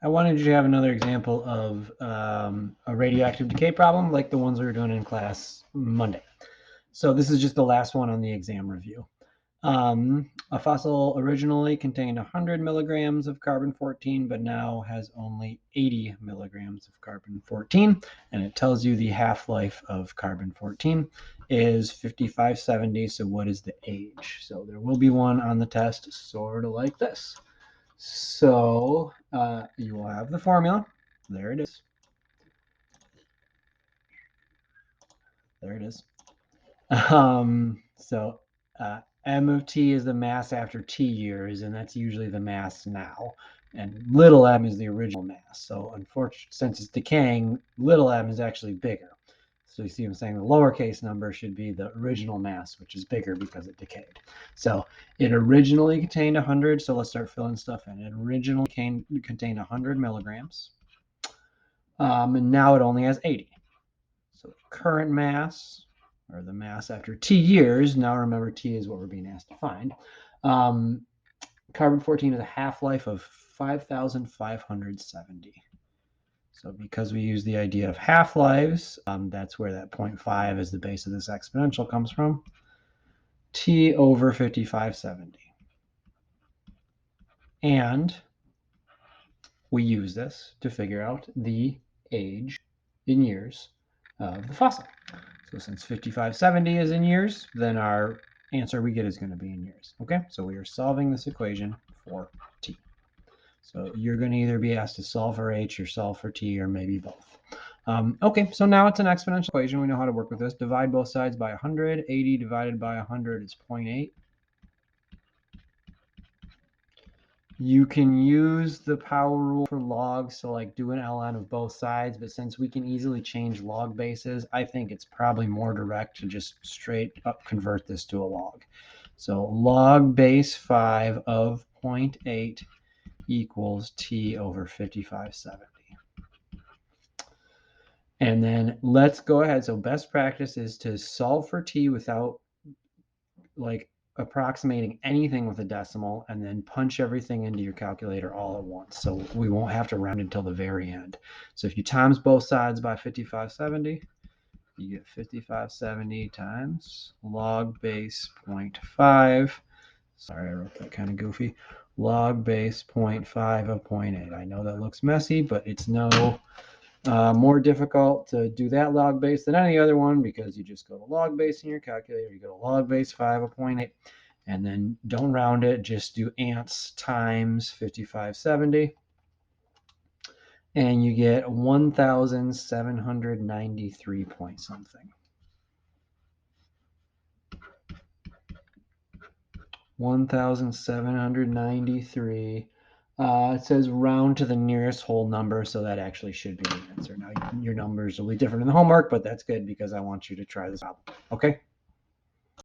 I wanted you to have another example of a radioactive decay problem like the ones we were doing in class Monday. So this is just the last one on the exam review. A fossil originally contained 100 milligrams of carbon-14, but now has only 80 milligrams of carbon-14, and it tells you the half-life of carbon-14 is 5570. So what is the age? So there will be one on the test sort of like this. So you will have the formula. There it is. There it is. So M of t is the mass after t years, and that's usually the mass now. And little m is the original mass. So unfortunately, since it's decaying, little m is actually bigger. So you see I'm saying the lowercase number should be the original mass, which is bigger because it decayed. So it originally contained 100. So let's start filling stuff in. It originally contained 100 milligrams. And now it only has 80. So current mass, or the mass after t years, now remember t is what we're being asked to find. Carbon-14 has a half-life of 5,570. So because we use the idea of half-lives, that's where that 0.5 as the base of this exponential comes from. T over 5570. And we use this to figure out the age in years of the fossil. So since 5570 is in years, then our answer we get is going to be in years. Okay, so we are solving this equation for t. So you're going to either be asked to solve for h or solve for t, or maybe both. Okay, so now it's an exponential equation. We know how to work with this. Divide both sides by 100. 80 divided by 100 is 0.8. You can use the power rule for logs, so like do an ln of both sides, but since we can easily change log bases, I think it's probably more direct to just straight up convert this to a log. So log base 5 of 0.8 equals t over 5570. And then let's go ahead. So best practice is to solve for t without like approximating anything with a decimal, and then punch everything into your calculator all at once. So we won't have to round until the very end. So if you times both sides by 5570, you get 5570 times log base 0.5. Sorry, I wrote that kind of goofy. Log base 0.5 of 0.8. I know that looks messy, but it's no more difficult to do that log base than any other one, because you just go to log base in your calculator, you go to log base 5 of 0.8, and then don't round it, just do ants times 5570, and you get 1,793 point something. 1,793. It says round to the nearest whole number, so that actually should be the answer. Now your numbers will be different in the homework, but that's good because I want you to try this out. Okay.